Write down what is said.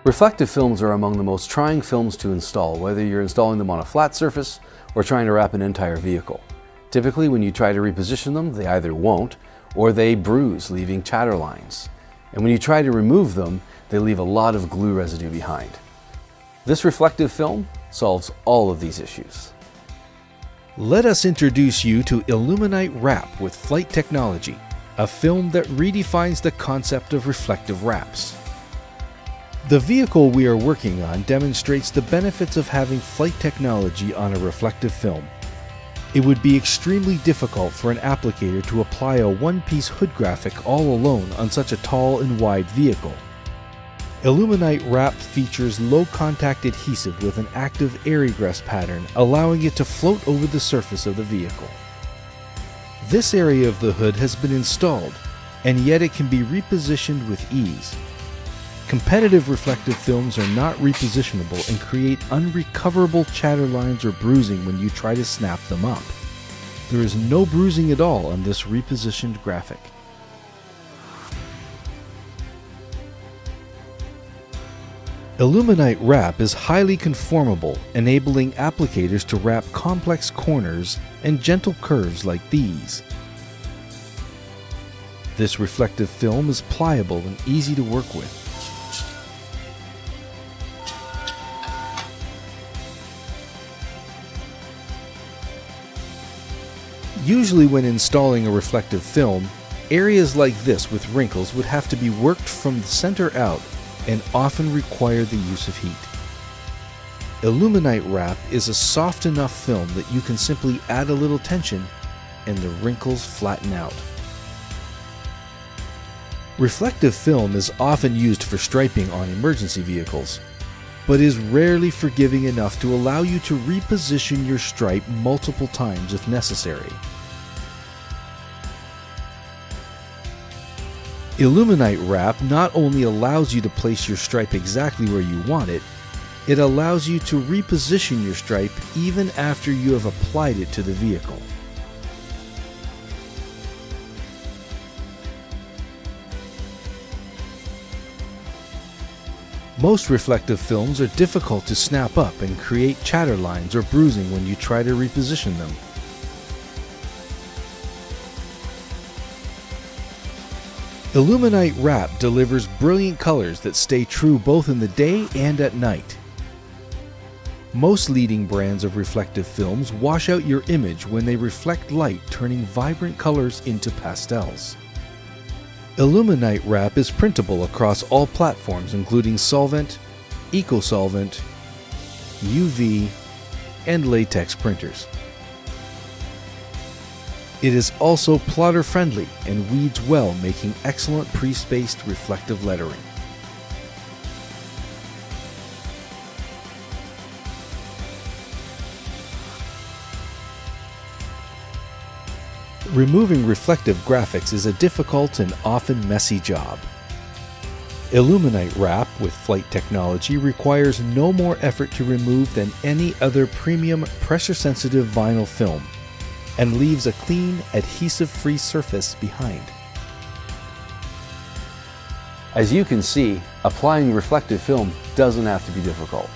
Reflective films are among the most trying films to install, whether you're installing them on a flat surface or trying to wrap an entire vehicle. Typically, when you try to reposition them, they either won't or they bruise, leaving chatter lines. And when you try to remove them, they leave a lot of glue residue behind. This reflective film solves all of these issues. Let us introduce you to IllumiNITE Wrap with FLITE technology, a film that redefines the concept of reflective wraps. The vehicle we are working on demonstrates the benefits of having FLITE technology on a reflective film. It would be extremely difficult for an applicator to apply a one-piece hood graphic all alone on such a tall and wide vehicle. IllumiNITE Wrap features low-contact adhesive with an active air egress pattern, allowing it to float over the surface of the vehicle. This area of the hood has been installed, and yet it can be repositioned with ease. Competitive reflective films are not repositionable and create unrecoverable chatter lines or bruising when you try to snap them up. There is no bruising at all on this repositioned graphic. IllumiNITE Wrap is highly conformable, enabling applicators to wrap complex corners and gentle curves like these. This reflective film is pliable and easy to work with. Usually when installing a reflective film, areas like this with wrinkles would have to be worked from the center out and often require the use of heat. IllumiNITE Wrap is a soft enough film that you can simply add a little tension and the wrinkles flatten out. Reflective film is often used for striping on emergency vehicles, but is rarely forgiving enough to allow you to reposition your stripe multiple times if necessary. IllumiNITE Wrap not only allows you to place your stripe exactly where you want it, it allows you to reposition your stripe even after you have applied it to the vehicle. Most reflective films are difficult to snap up and create chatter lines or bruising when you try to reposition them. IllumiNITE Wrap delivers brilliant colors that stay true both in the day and at night. Most leading brands of reflective films wash out your image when they reflect light, turning vibrant colors into pastels. IllumiNITE Wrap is printable across all platforms including solvent, eco-solvent, UV, and latex printers. It is also plotter-friendly and weeds well, making excellent pre-spaced reflective lettering. Removing reflective graphics is a difficult and often messy job. IllumiNITE Wrap with FLITE technology requires no more effort to remove than any other premium pressure-sensitive vinyl film, and leaves a clean, adhesive-free surface behind. As you can see, applying reflective film doesn't have to be difficult.